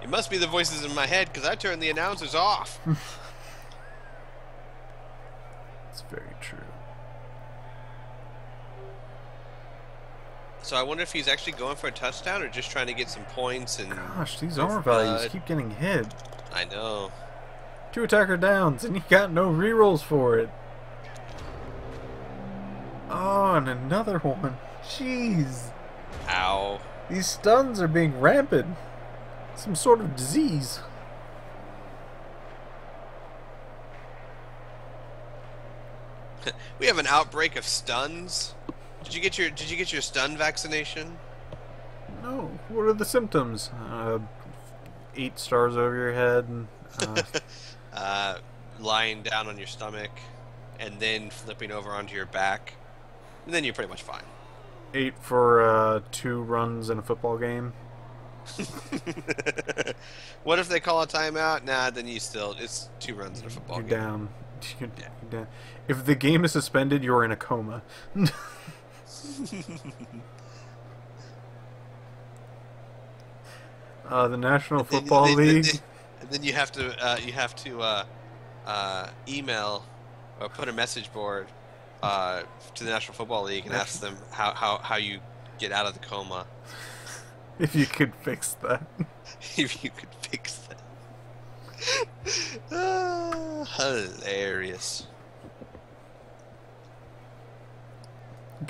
It must be the voices in my head because I turned the announcers off. It's very true. So I wonder if he's actually going for a touchdown or just trying to get some points and... Gosh, these armor values keep getting hit. I know. 2 attacker downs, and he got no rerolls for it. Oh, and another one. Jeez. Ow. These stuns are being rampant. Some sort of disease. We have an outbreak of stuns. Did you get your stun vaccination? No. What are the symptoms? 8 stars over your head. Lying down on your stomach, and then flipping over onto your back, and then you're pretty much fine. 8 for 2 runs in a football game. What if they call a timeout? Nah, then it's 2 runs in a football game. Down. You're down. If the game is suspended, you're in a coma. The National Football League. And then you have to email or put a message board to the National Football League and ask them how you get out of the coma. If you could fix that. If you could fix that. Hilarious.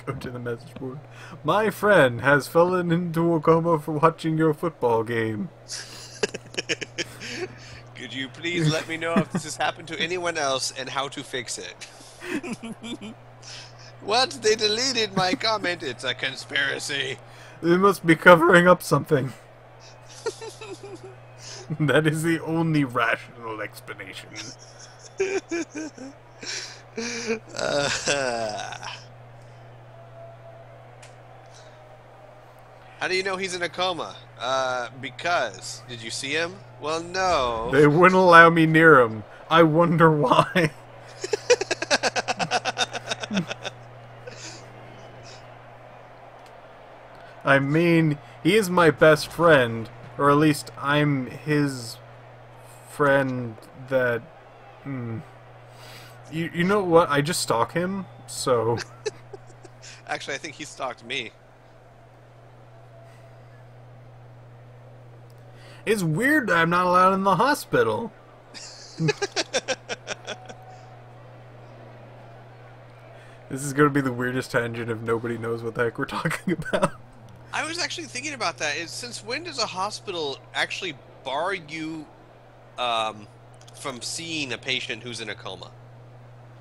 Go to the message board. My friend has fallen into a coma for watching your football game. Could you please let me know if this has happened to anyone else and how to fix it? What? They deleted my comment. It's a conspiracy. They must be covering up something. That is the only rational explanation. How do you know he's in a coma? Because... Did you see him? Well, no. They wouldn't allow me near him. I wonder why. I mean, he is my best friend. Or at least I'm his friend that... You know what? I just stalk him, so... Actually, I think he stalked me. It's weird that I'm not allowed in the hospital. This is going to be the weirdest tangent if nobody knows what the heck we're talking about. I was actually thinking about that. Since when does a hospital actually bar you from seeing a patient who's in a coma?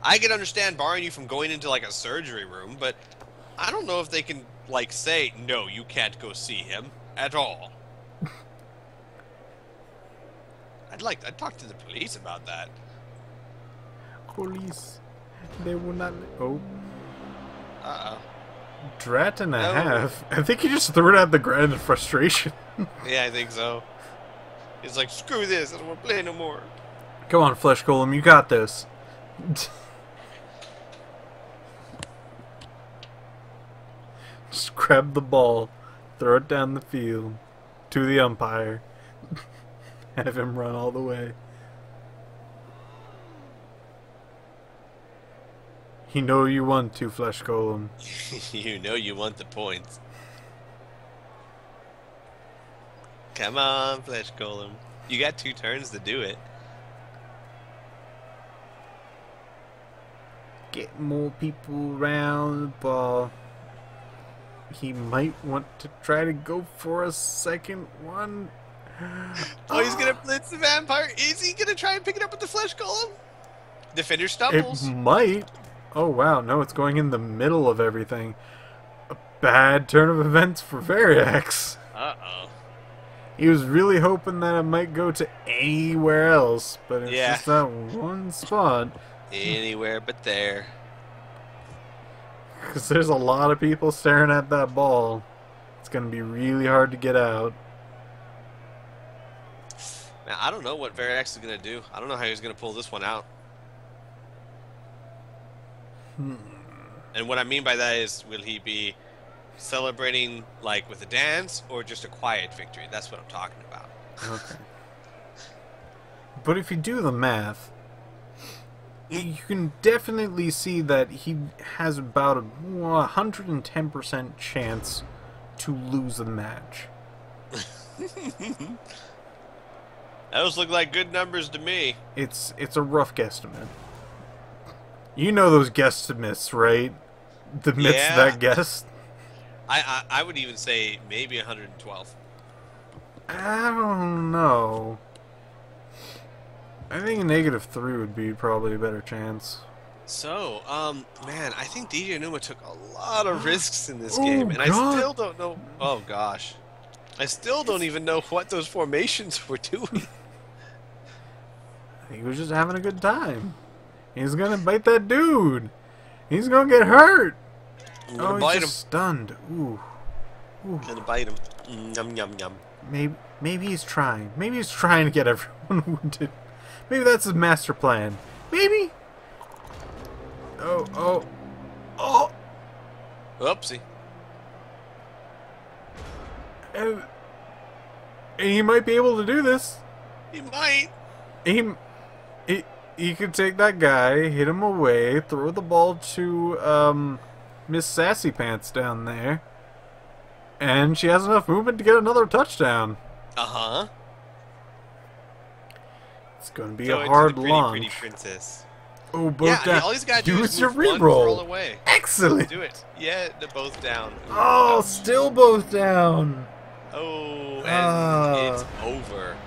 I can understand barring you from going into like a surgery room, but I don't know if they can like say, no, you can't go see him at all. I'd talk to the police about that. Police. They will not... Oh. Uh-oh. Drat and a half. I think he just threw it at the ground in frustration. Yeah, I think so. He's like, screw this, I don't want to play no more. Come on, Flesh Golem, you got this. Just grab the ball, throw it down the field to the umpire, have him run all the way. You know you want to, Flesh Golem. You know you want the points. Come on, Flesh Golem. You got 2 turns to do it. Get more people around the ball. He might want to try to go for a second one. Oh, he's gonna blitz the vampire. Is he gonna try and pick it up with the Flesh Golem? Defender stumbles. It might. Oh wow, no, it's going in the middle of everything. A bad turn of events for Veriax. Uh-oh. He was really hoping that it might go to anywhere else, but it's Yeah. just that one spot. Anywhere but there. Because there's a lot of people staring at that ball. It's going to be really hard to get out. Man, I don't know what Veriax is gonna do. I don't know how he's gonna pull this one out. And what I mean by that is, will he be celebrating like with a dance or just a quiet victory? That's what I'm talking about. Okay. But if you do the math, you can definitely see that he has about a 110% chance to lose the match. Those look like good numbers to me. It's a rough guesstimate. You know those guesstimates, right? The myths Yeah. that guess. I would even say maybe 112. I don't know. I think a -3 would be probably a better chance. So, man, I think DJnuma took a lot of risks in this Oh, game, and I God. still don't know. Oh gosh, I still don't even know what those formations were doing. He was just having a good time. He's gonna bite that dude. He's gonna get hurt. I'm Oh, gonna he's bite him. just stunned. Ooh. Ooh. Gonna bite him. Yum yum yum. Maybe he's trying. Maybe he's trying to get everyone wounded. Maybe that's his master plan. Maybe. Oh. Oopsie. And he might be able to do this. He might. He could take that guy, hit him away, throw the ball to Miss Sassy Pants down there, and she has enough movement to get another touchdown. Uh-huh. It's going to be Go a into hard the pretty, launch. pretty princess. Oh, both Yeah, I down. mean, all he's got to do Use is your move one curl reroll. away. Excellent. Do it. Yeah, they're both down. Oh, still both down. Oh, and Ah. it's over.